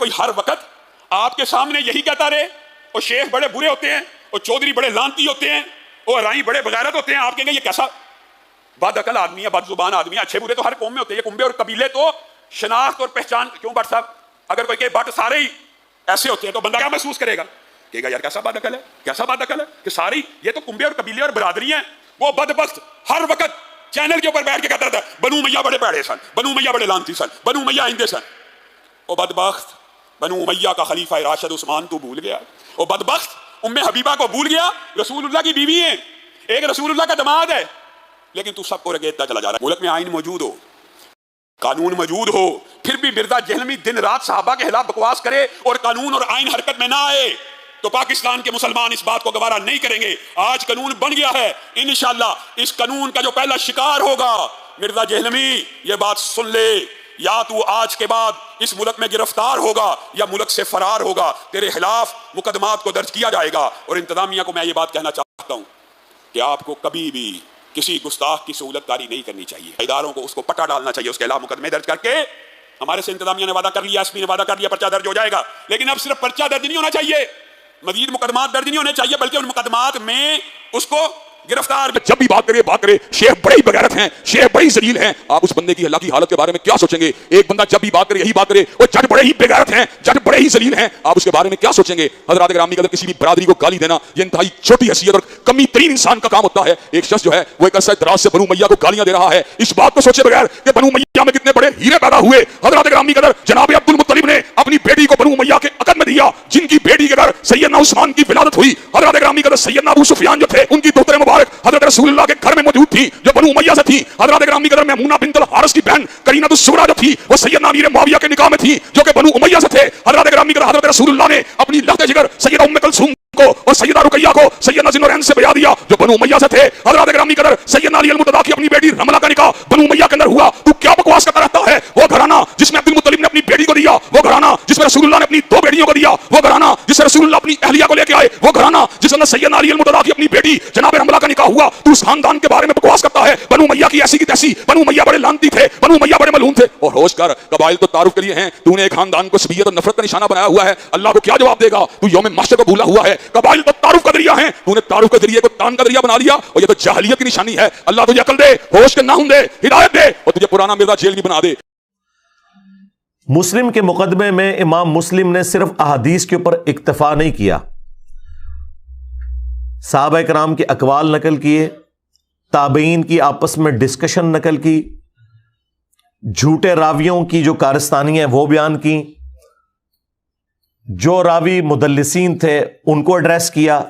کوئی ہر وقت آپ کے سامنے یہی کہتا رہے اور شیخ بڑے برے ہوتے ہیں اور چودھری بڑے لانتی ہوتے ہیں اور رائی بڑے بغیرت ہوتے ہیں، آپ کہیں گے یہ کیسا بد عقل آدمی ہے، بد زبان آدمی ہے؟ اچھے برے تو ہر قوم میں ہوتے ہیں، یہ کنبے اور قبیلے تو شناخت اور پہچان کیوں بٹ صاحب؟ اگر کوئی کہ بٹ سارے ہی ایسے ہوتے ہیں تو بندہ کیا محسوس کرے گا؟ کہے گا یار کیسا بد عقل ہے، کیسا بد عقل ہے کہ ساری یہ تو کنبے اور قبیلے اور برادری ہیں۔ وہ بدبخت ہر وقت چینل کے اوپر بیٹھ کے کہتا رہتا ہے بنو امیہ بڑے پیڑے سن، بنو امیہ بڑے لانتی سن، بنو امیہ آئندے سن۔ وہ بدبخت بنو امیہ کا خلیفہ راشد عثمان تو بھول گیا، وہ بدبخت ام حبیبہ کو بھول گیا، رسول اللہ کی بیوی ہیں، ایک رسول اللہ کا دماد ہے، لیکن تو سب کو رگیدتا چلا جا رہا ہے۔ ملک میں آئین موجود ہو، قانون موجود ہو، پھر بھی مرزا جہلمی دن رات صحابہ کے خلاف بکواس کرے اور قانون اور آئین حرکت میں نہ آئے تو پاکستان کے مسلمان اس بات کو گوارا نہیں کریں گے۔ آج قانون بن گیا ہے، انشاءاللہ اس قانون کا جو پہلا شکار ہوگا مرزا جہلمی، یہ بات سن لے، یا تو آج کے بعد اس ملک میں گرفتار ہوگا یا ملک سے فرار ہوگا، تیرے خلاف مقدمات کو درج کیا جائے گا۔ اور انتظامیہ کو میں یہ بات کہنا چاہتا ہوں کہ آپ کو کبھی بھی کسی گستاخ کی سہولت کاری نہیں کرنی چاہیے، اداروں کو اس کو پٹا ڈالنا چاہیے، اس کے خلاف مقدمے درج کر کے ہمارے سے انتظامیہ نے وعدہ کر لیا، ایس پی نے وعدہ کر لیا پرچہ درج ہو جائے گا، لیکن اب صرف پرچہ درج نہیں ہونا چاہیے، مزید مقدمات درج نہیں ہونے چاہیے، بلکہ ان مقدمات میں اس کو گرفتار جب بھی بات کرے شیخ بڑے ہی بغیرت ہیں، شیخ بڑے ہی ذلیل ہیں، آپ اس بندے کی ہلاکی حالت کے بارے میں کیا سوچیں گے؟ ایک بندہ جب بھی بات کرے یہی بات کرے وہ جج بڑے ہی بغیرت ہیں، جج بڑے ہی ذلیل ہیں، آپ اس کے بارے میں کیا سوچیں گے؟ حضرات گرامی قدر، کسی بھی برادری کو گالی دینا یہ انتہائی چھوٹی حیثیت اور کمی ترین انسان کا کام ہوتا ہے۔ ایک شخص جو ہے وہ ایک عرصہ دراز سے بنو امیہ کو گالیاں دے رہا ہے، اس بات کو سوچے بغیر کہ بنو امیہ میں کتنے بڑے ہیرے پیدا ہوئے۔ حضرات گرامی قدر، جناب عبد المطلب نے اپنی بیٹی کو بنو امیہ کے عقد میں دیا، جن کی بیٹی کے گھر سیدنا عثمان کی ولادت ہوئی۔ حضرات گرامی قدر، سیدنا ابو سفیان جو تھے ان کی دختر مبارک حضرت رسول اللہ کے گھر میں موجود تھی جو بنو امیہ سے تھی۔ حضرات گرامی قدر، میمونہ بنت الحارث کی بہن قرینۃ الصغریٰ جو تھی وہ سیدنا امیر معاویہ کے نکاح میں تھی جو کہ بنو امیہ سے تھے۔ حضرات گرامی قدر، حضرت رسول اللہ نے اپنی لخت جگر سیدہ ام کلثوم کو اور سیدہ رقیہ کو سیدنا ذوالنورین سے بیاہ دیا جو بنو امیہ سے تھے۔ حضرات گرامی قدر، سیدنا علی المرتضیٰ کی اپنی بیٹی رملہ کا نکاح بنو امیہ کے اندر ہوا۔ تو کیا بکواس کرتا رہتا ہے؟ وہ گھرانہ جس میں عبد المطلب نے اپنی بیٹی کو دیا، وہ گھرانہ جس میں رسول اللہ نے اپنی دو بیٹیوں کو دیا، وہ گھرانہ جس میں رسول اللہ اپنی اہلیہ کو لے کے آئے، وہ گھرانہ جس میں سیدنا علی المرتضیٰ کی اپنی بیٹی جناب رملہ کا نکاح ہوا، تو اس خاندان کے بارے میں بکواس کرتا ہے؟ بنو امیہ کی ایسی کی تیسی، بنو امیہ بڑے لانتی تھے، بنو امیہ بڑے ملعون تھے۔ اور ہوش کر، قبائل تو تعارف کے لیے ہیں، تو نے ایک خاندان کو سبیت اور نفرت کا نشانہ بنایا ہوا ہے، اللہ کو کیا جواب دے گا؟ تو یوم محشر کو بھولا ہوا ہے۔ قبائل تو تعارف کا ذریعہ ہیں، تو نے تعارف کے ذریعے کو تان کا ذریعہ بنا لیا، اور یہ تو جاہلیت کی نشانی ہے۔ اللہ تجھے عقل دے، ہوش کے ناخن دے، ہدایت دے، اور تجھے پرانا مرزا جیل بنا دے۔ مسلم کے مقدمے میں امام مسلم نے صرف احادیث کے اوپر اکتفا نہیں کیا، صحابہ کرام کے اقوال نقل کیے، تابعین کی آپس میں ڈسکشن نقل کی، جھوٹے راویوں کی جو کارستانی ہیں وہ بیان کی، جو راوی مدلسین تھے ان کو ایڈریس کیا،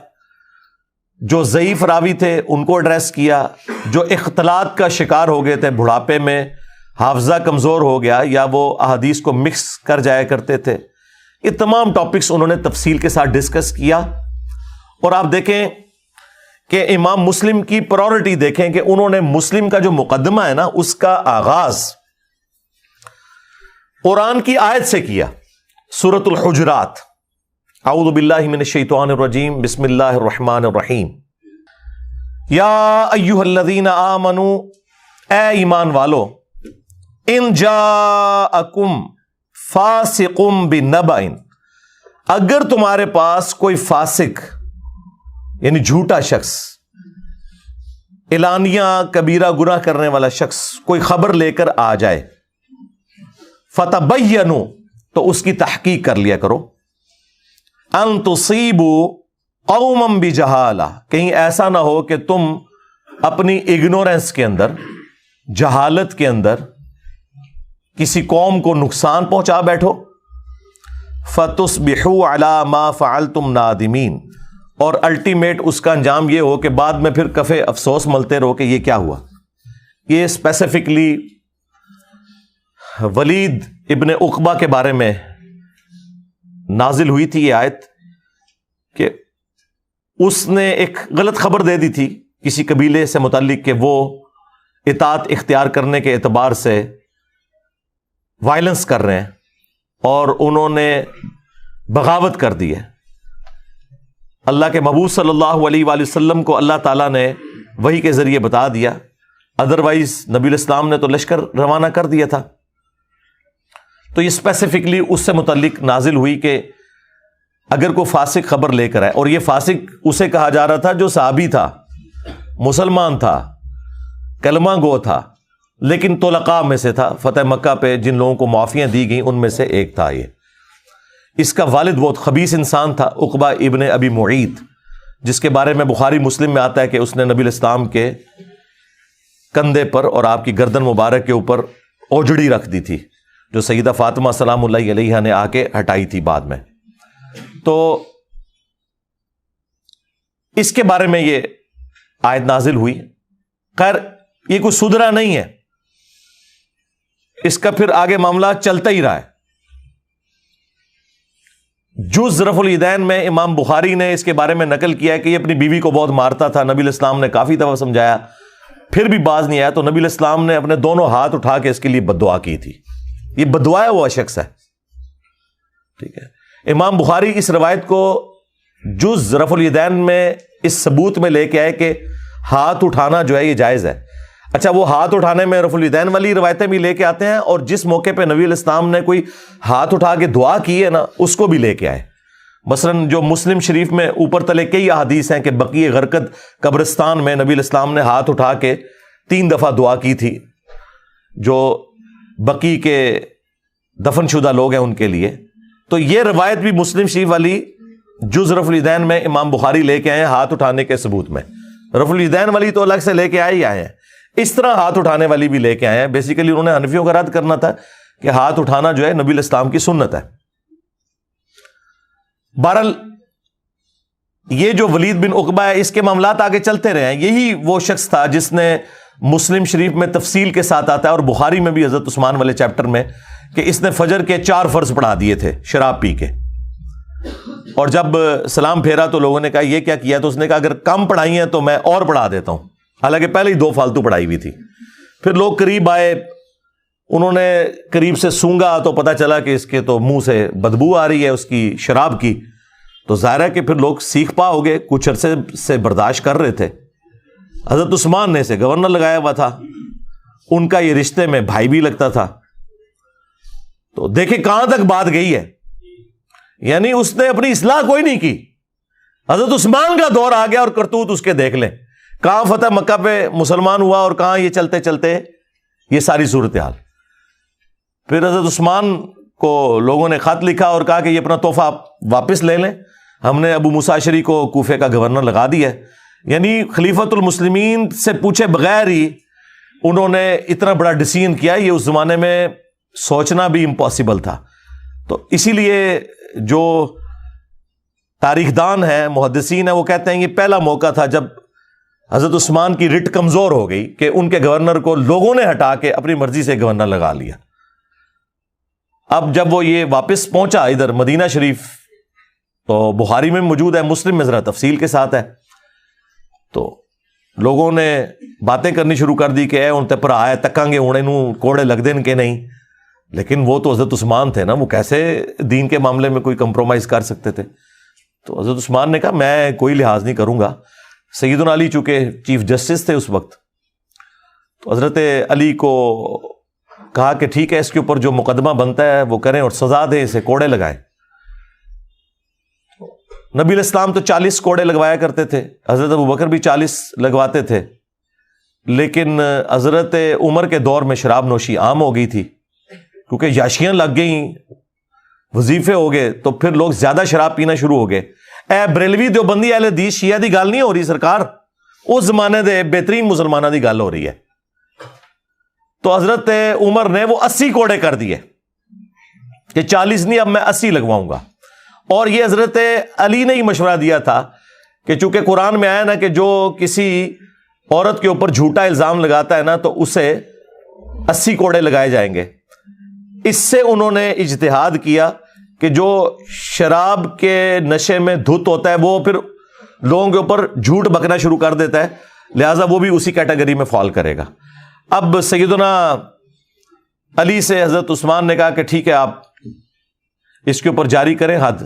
جو ضعیف راوی تھے ان کو ایڈریس کیا، جو اختلاط کا شکار ہو گئے تھے، بڑھاپے میں حافظہ کمزور ہو گیا یا وہ احادیث کو مکس کر جایا کرتے تھے، یہ تمام ٹاپکس انہوں نے تفصیل کے ساتھ ڈسکس کیا۔ اور آپ دیکھیں کہ امام مسلم کی پرائورٹی دیکھیں کہ انہوں نے مسلم کا جو مقدمہ ہے نا اس کا آغاز قرآن کی آیت سے کیا، سورۃ الحجرات، اعوذ باللہ من الشیطان الرجیم، بسم اللہ الرحمن الرحیم، یا ایھا الذین آمنوا، اے ایمان والو، ان جاءکم فاسق بنبأ، اگر تمہارے پاس کوئی فاسق یعنی جھوٹا شخص، اعلانیہ کبیرہ گناہ کرنے والا شخص کوئی خبر لے کر آ جائے، فتبینوا، تو اس کی تحقیق کر لیا کرو، ان تصیبوا قوما بجہالہ، کہیں ایسا نہ ہو کہ تم اپنی اگنورینس کے اندر، جہالت کے اندر کسی قوم کو نقصان پہنچا بیٹھو، فتصبحوا علی ما فعلتم نادمین، اور الٹیمیٹ اس کا انجام یہ ہو کہ بعد میں پھر کفے افسوس ملتے رہو کہ یہ کیا ہوا۔ یہ اسپیسیفکلی ولید ابن عقبہ کے بارے میں نازل ہوئی تھی یہ آیت کہ اس نے ایک غلط خبر دے دی تھی کسی قبیلے سے متعلق کہ وہ اطاعت اختیار کرنے کے اعتبار سے وائلنس کر رہے ہیں اور انہوں نے بغاوت کر دی ہے۔ اللہ کے محبوب صلی اللہ علیہ وآلہ وسلم کو اللہ تعالیٰ نے وحی کے ذریعے بتا دیا، ادروائز نبی الاسلام نے تو لشکر روانہ کر دیا تھا۔ تو یہ اسپیسیفکلی اس سے متعلق نازل ہوئی کہ اگر کوئی فاسق خبر لے کر آئے، اور یہ فاسق اسے کہا جا رہا تھا جو صحابی تھا، مسلمان تھا، کلمہ گو تھا، لیکن طلقاء میں سے تھا، فتح مکہ پہ جن لوگوں کو معافیاں دی گئیں ان میں سے ایک تھا یہ۔ اس کا والد بہت خبیث انسان تھا، عقبہ ابن ابی معیط، جس کے بارے میں بخاری مسلم میں آتا ہے کہ اس نے نبی الاسلام کے کندھے پر اور آپ کی گردن مبارک کے اوپر اوجڑی رکھ دی تھی، جو سیدہ فاطمہ سلام اللہ علیہا نے آ کے ہٹائی تھی بعد میں۔ تو اس کے بارے میں یہ آیت نازل ہوئی۔ خیر یہ کوئی سدھرا نہیں ہے، اس کا پھر آگے معاملہ چلتا ہی رہا ہے۔ جز رفع الیدین میں امام بخاری نے اس کے بارے میں نقل کیا ہے کہ یہ اپنی بیوی کو بہت مارتا تھا، نبی الاسلام نے کافی دفعہ سمجھایا، پھر بھی باز نہیں آیا، تو نبی الاسلام نے اپنے دونوں ہاتھ اٹھا کے اس کے لیے بد دعا کی تھی۔ یہ بد دعا ہوا شخص ہے، ٹھیک ہے۔ امام بخاری اس روایت کو جز رفع الیدین میں اس ثبوت میں لے کے آئے کہ ہاتھ اٹھانا جو ہے یہ جائز ہے۔ اچھا، وہ ہاتھ اٹھانے میں رفع الیدین والی روایتیں بھی لے کے آتے ہیں، اور جس موقع پہ نبی علیہ السلام نے کوئی ہاتھ اٹھا کے دعا کی ہے نا، اس کو بھی لے کے آئے۔ مثلاً جو مسلم شریف میں اوپر تلے کئی احادیث ہیں کہ بقیع غرقد قبرستان میں نبی علیہ السلام نے ہاتھ اٹھا کے 3 دفعہ دعا کی تھی، جو بقیع کے دفن شدہ لوگ ہیں ان کے لیے۔ تو یہ روایت بھی مسلم شریف والی جز رفع الیدین میں امام بخاری لے کے آئے ہیں ہاتھ اٹھانے کے ثبوت میں۔ رفع الیدین والی تو الگ سے لے کے آئے ہیں، اس طرح ہاتھ اٹھانے والی بھی لے کے آئے ہیں۔ بیسیکلی انہوں نے حنفیوں کا رد کرنا تھا کہ ہاتھ اٹھانا جو ہے نبی علیہ السلام کی سنت ہے۔ بہرحال یہ جو ولید بن عقبہ ہے، اس کے معاملات آگے چلتے رہے ہیں۔ یہی وہ شخص تھا جس نے مسلم شریف میں تفصیل کے ساتھ آتا ہے، اور بخاری میں بھی حضرت عثمان والے چیپٹر میں، کہ اس نے فجر کے 4 فرض پڑھا دیے تھے شراب پی کے، اور جب سلام پھیرا تو لوگوں نے کہا یہ کیا کیا؟ تو اس نے کہا اگر کم پڑھائی ہیں تو میں اور پڑھا دیتا ہوں، حالانکہ پہلے ہی 2 فالتو پڑھائی ہوئی تھی۔ پھر لوگ قریب آئے، انہوں نے قریب سے سونگا تو پتا چلا کہ اس کے تو منہ سے بدبو آ رہی ہے اس کی شراب کی، تو ظاہر ہے کہ پھر لوگ سیکھ پا ہو گئے، کچھ عرصے سے برداشت کر رہے تھے۔ حضرت عثمان نے اسے گورنر لگایا ہوا تھا، ان کا یہ رشتے میں بھائی بھی لگتا تھا۔ تو دیکھیں کہاں تک بات گئی ہے، یعنی اس نے اپنی اصلاح کوئی نہیں کی۔ حضرت عثمان کا دور آ گیا اور کرتوت اس کے دیکھ لیں، کہاں فتح مکہ پہ مسلمان ہوا اور کہاں یہ چلتے چلتے یہ ساری صورتحال۔ پھر حضرت عثمان کو لوگوں نے خط لکھا اور کہا کہ یہ اپنا تحفہ واپس لے لیں، ہم نے ابو موسیٰ اشعری کو کوفے کا گورنر لگا دیا ہے۔ یعنی خلیفۃ المسلمین سے پوچھے بغیر ہی انہوں نے اتنا بڑا ڈیسیژن کیا، یہ اس زمانے میں سوچنا بھی امپاسبل تھا۔ تو اسی لیے جو تاریخ دان ہیں، محدثین ہیں، وہ کہتے ہیں یہ پہلا موقع تھا جب حضرت عثمان کی رٹ کمزور ہو گئی کہ ان کے گورنر کو لوگوں نے ہٹا کے اپنی مرضی سے گورنر لگا لیا۔ اب جب وہ یہ واپس پہنچا ادھر مدینہ شریف، تو بخاری میں موجود ہے، مسلم میں ذرا تفصیل کے ساتھ ہے، تو لوگوں نے باتیں کرنی شروع کر دی کہ اے ان تے پر آئے تکاں گے ہونے نوں کوڑے لگ دین کے نہیں۔ لیکن وہ تو حضرت عثمان تھے نا، وہ کیسے دین کے معاملے میں کوئی کمپرومائز کر سکتے تھے؟ تو حضرت عثمان نے کہا میں کوئی لحاظ نہیں کروں گا۔ سیدنا علی چونکہ چیف جسٹس تھے اس وقت، تو حضرت علی کو کہا کہ ٹھیک ہے، اس کے اوپر جو مقدمہ بنتا ہے وہ کریں اور سزا دیں، اسے کوڑے لگائیں۔ نبی علیہ السلام تو 40 کوڑے لگوایا کرتے تھے، حضرت ابوبکر بھی 40 لگواتے تھے، لیکن حضرت عمر کے دور میں شراب نوشی عام ہو گئی تھی، کیونکہ یاشیاں لگ گئیں، وظیفے ہو گئے، تو پھر لوگ زیادہ شراب پینا شروع ہو گئے۔ اے بریلوی دیوبندی اہل حدیث شیعہ دی گل نہیں ہو رہی سرکار، اس زمانے دے بہترین مسلمانوں دی گل ہو رہی ہے۔ تو حضرت عمر نے وہ 80 کوڑے کر دیے کہ 40 نہیں، اب میں 80 لگواؤں گا۔ اور یہ حضرت علی نے ہی مشورہ دیا تھا کہ چونکہ قرآن میں آیا نا کہ جو کسی عورت کے اوپر جھوٹا الزام لگاتا ہے نا تو اسے 80 کوڑے لگائے جائیں گے۔ اس سے انہوں نے اجتہاد کیا کہ جو شراب کے نشے میں دھت ہوتا ہے وہ پھر لوگوں کے اوپر جھوٹ بکنا شروع کر دیتا ہے، لہٰذا وہ بھی اسی کیٹیگری میں فال کرے گا۔ اب سیدنا علی سے حضرت عثمان نے کہا کہ ٹھیک ہے آپ اس کے اوپر جاری کریں حد۔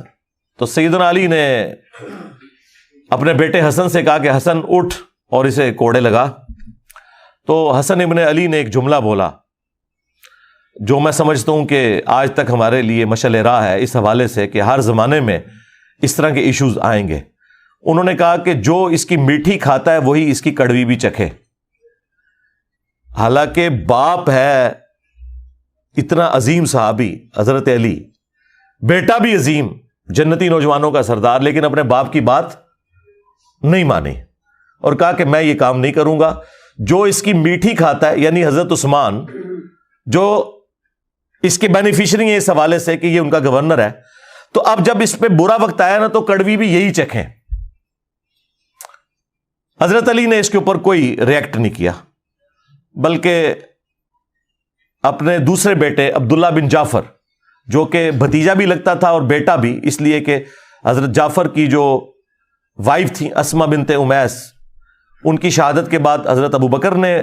تو سیدنا علی نے اپنے بیٹے حسن سے کہا کہ حسن اٹھ اور اسے کوڑے لگا۔ تو حسن ابن علی نے ایک جملہ بولا جو میں سمجھتا ہوں کہ آج تک ہمارے لیے مشعل راہ ہے اس حوالے سے کہ ہر زمانے میں اس طرح کے ایشوز آئیں گے. انہوں نے کہا کہ جو اس کی میٹھی کھاتا ہے وہی اس کی کڑوی بھی چکھے. حالانکہ باپ ہے اتنا عظیم صحابی حضرت علی، بیٹا بھی عظیم جنتی نوجوانوں کا سردار، لیکن اپنے باپ کی بات نہیں مانی اور کہا کہ میں یہ کام نہیں کروں گا. جو اس کی میٹھی کھاتا ہے یعنی حضرت عثمان جو اس کے بینیفیشری ہیں اس حوالے سے کہ یہ ان کا گورنر ہے، تو اب جب اس پہ برا وقت آیا نا تو کڑوی بھی یہی چکھیں. حضرت علی نے اس کے اوپر کوئی ریئیکٹ نہیں کیا، بلکہ اپنے دوسرے بیٹے عبداللہ بن جعفر جو کہ بھتیجا بھی لگتا تھا اور بیٹا بھی، اس لیے کہ حضرت جعفر کی جو وائف تھی اسما بنت امیس، ان کی شہادت کے بعد حضرت ابو بکر نے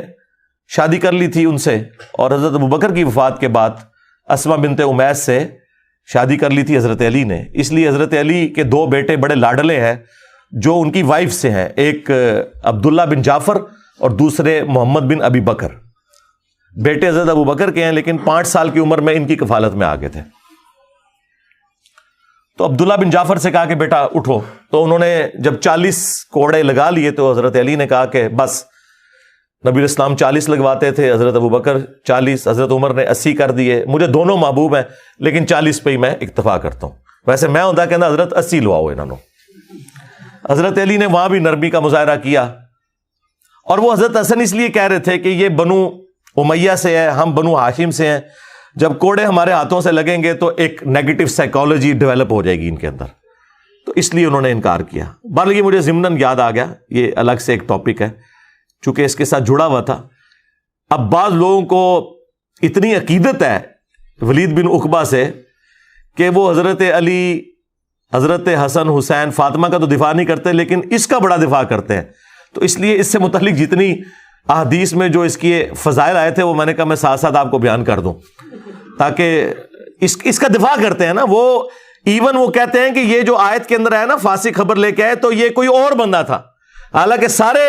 شادی کر لی تھی ان سے، اور حضرت ابو بکر کی وفات کے بعد اسما بنت امیس سے شادی کر لی تھی حضرت علی نے. اس لیے حضرت علی کے دو بیٹے بڑے لاڈلے ہیں جو ان کی وائف سے ہیں، ایک عبداللہ بن جعفر اور دوسرے محمد بن ابی بکر. بیٹے حضرت ابو بکر کے ہیں لیکن 5 سال کی عمر میں ان کی کفالت میں آ گئے تھے. تو عبداللہ بن جعفر سے کہا کہ بیٹا اٹھو، تو انہوں نے جب 40 کوڑے لگا لیے تو حضرت علی نے کہا کہ بس. نبی الاسلام 40 لگواتے تھے، حضرت ابو بکر 40، حضرت عمر نے 80 کر دیے. مجھے دونوں محبوب ہیں لیکن 40 پہ ہی میں اکتفا کرتا ہوں. ویسے میں ہوتا کہنا حضرت 80 لواؤ انہوں نے. حضرت علی نے وہاں بھی نرمی کا مظاہرہ کیا، اور وہ حضرت حسن اس لیے کہہ رہے تھے کہ یہ بنو امیہ سے ہے، ہم بنو ہاشم سے ہیں، جب کوڑے ہمارے ہاتھوں سے لگیں گے تو ایک نیگیٹو سائیکالوجی ڈیولپ ہو جائے گی ان کے اندر، تو اس لیے انہوں نے انکار کیا. بہرحال یہ مجھے ضمناً یاد آ گیا، یہ الگ سے ایک ٹاپک ہے چونکہ اس کے ساتھ جڑا ہوا تھا. اب بعض لوگوں کو اتنی عقیدت ہے ولید بن عقبہ سے کہ وہ حضرت علی، حضرت حسن، حسین، فاطمہ کا تو دفاع نہیں کرتے لیکن اس کا بڑا دفاع کرتے ہیں. تو اس لیے اس سے متعلق جتنی احادیث میں جو اس کی فضائل آئے تھے وہ میں نے کہا میں ساتھ ساتھ آپ کو بیان کر دوں تاکہ اس کا دفاع کرتے ہیں نا. وہ ایون وہ کہتے ہیں کہ یہ جو آیت کے اندر ہے نا فاسق خبر لے کے آئے تو یہ کوئی اور بندہ تھا، حالانکہ سارے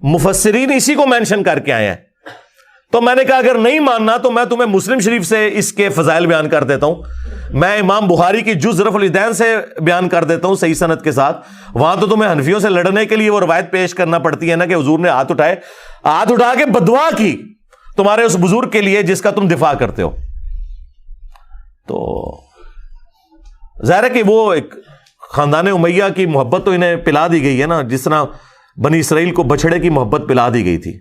مفسرین اسی کو مینشن کر کے آئے ہیں. تو میں نے کہا اگر نہیں ماننا تو میں تمہیں مسلم شریف سے اس کے فضائل بیان کر دیتا ہوں، میں امام بخاری کی جز رفع الیدین سے بیان کر دیتا ہوں صحیح سند کے ساتھ. وہاں تو تمہیں حنفیوں سے لڑنے کے لیے وہ روایت پیش کرنا پڑتی ہے نا کہ حضور نے ہاتھ اٹھا کے بدعا کی تمہارے اس بزرگ کے لیے جس کا تم دفاع کرتے ہو. تو ظاہر ہے کہ وہ ایک خاندان امیہ کی محبت تو انہیں پلا دی گئی ہے نا، جس طرح بنی اسرائیل کو بچڑے کی محبت پلا دی گئی تھی.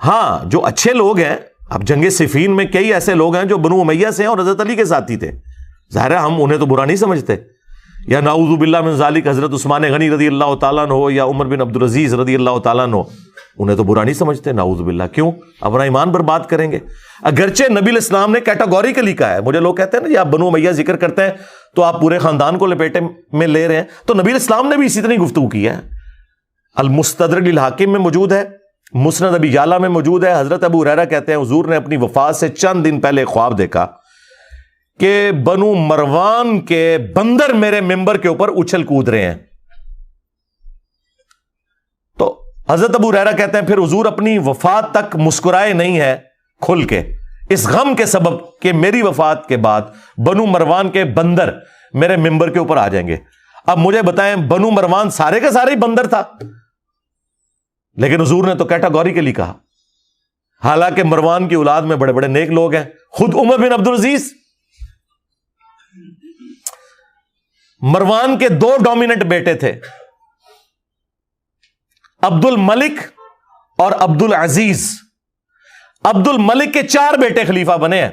ہاں جو اچھے لوگ ہیں، اب جنگ صفین میں کئی ایسے لوگ ہیں جو بنو امیہ سے ہیں اور حضرت علی کے ساتھی تھے، ظاہر ہے ہم انہیں تو برا نہیں سمجھتے. یا نعوذ باللہ من ذالک حضرت عثمان غنی رضی اللہ تعالیٰ عنہ ہو یا عمر بن عبدالعزیز رضی اللہ تعالیٰ عنہ، انہیں تو برا نہیں سمجھتے، نعوذ باللہ. کیوں؟ اپنا ایمان برباد کریں گے. اگرچہ نبی الاسلام نے کیٹاگوریکلی کہا ہے، مجھے لوگ کہتے ہیں نا جی آپ بنو امیہ ذکر کرتے ہیں تو آپ پورے خاندان کو لپیٹے میں لے رہے ہیں، تو نبی الاسلام نے بھی اسی طرح گفتگو کی ہے. المستدرک للحاکم میں موجود ہے، مسند ابی یعلا میں موجود ہے. حضرت ابو ہریرہ کہتے ہیں حضور نے اپنی وفات سے چند دن پہلے خواب دیکھا کہ بنو مروان کے بندر میرے ممبر کے اوپر اچھل کود رہے ہیں. تو حضرت ابو ہریرہ کہتے ہیں پھر حضور اپنی وفات تک مسکرائے نہیں ہے کھل کے، اس غم کے سبب کہ میری وفات کے بعد بنو مروان کے بندر میرے ممبر کے اوپر آ جائیں گے. اب مجھے بتائیں بنو مروان سارے کا سارے ہی بندر تھا، لیکن حضور نے تو کیٹاگوریکلی کہا، حالانکہ مروان کی اولاد میں بڑے بڑے نیک لوگ ہیں. خود عمر بن عبدالعزیز، مروان کے 2 ڈومیننٹ بیٹے تھے، عبد الملک اور عبد العزیز. عبد الملک کے 4 بیٹے خلیفہ بنے ہیں،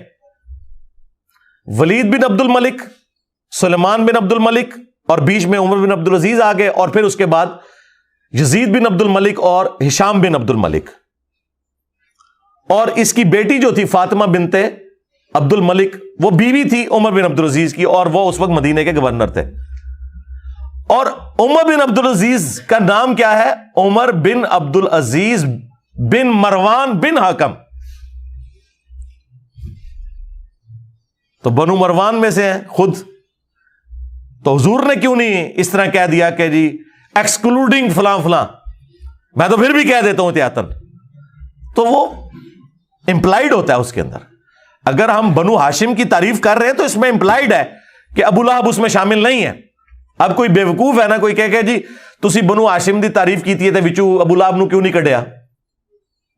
ولید بن عبد الملک، سلیمان بن عبد الملک، اور بیچ میں عمر بن عبدالعزیز آ گئے، اور پھر اس کے بعد یزید بن عبد الملک اور ہشام بن عبد الملک. اور اس کی بیٹی جو تھی فاطمہ بنت عبد الملک، وہ بیوی تھی عمر بن عبدالعزیز کی، اور وہ اس وقت مدینے کے گورنر تھے. اور عمر بن عبدالعزیز کا نام کیا ہے؟ عمر بن عبدالعزیز بن مروان بن حکم. تو بنو مروان میں سے ہیں خود. تو حضور نے کیوں نہیں اس طرح کہہ دیا کہ جی ایکسکلوڈنگ فلاں فلاں، میں تو پھر بھی کہہ دیتا ہوں احتیاطاً، تو وہ امپلائڈ ہوتا ہے اس کے اندر. اگر ہم بنو ہاشم کی تعریف کر رہے ہیں تو اس میں امپلائڈ ہے کہ ابو لہب اس میں شامل نہیں ہے. اب کوئی بیوقوف ہے نا کوئی کہ جی تسی بنو ہاشم دی تعریف کیتی ہے تے وچوں ابو لہب نو کیوں نہیں کڈیا؟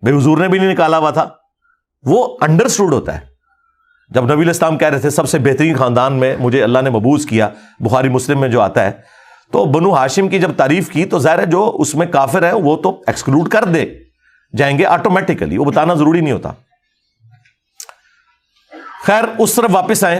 بے حضور نے بھی نہیں نکالا ہوا تھا. وہ انڈرسٹوڈ ہوتا ہے. جب نبی علیہ السلام کہہ رہے تھے سب سے بہترین خاندان میں مجھے اللہ نے مبعوث کیا، بخاری مسلم میں جو آتا ہے، تو بنو ہاشم کی جب تعریف کی تو ظاہر ہے جو اس میں کافر ہے وہ تو ایکسکلوڈ کر دے جائیں گے آٹومیٹیکلی، وہ بتانا ضروری نہیں ہوتا. خیر اس طرف واپس آئیں.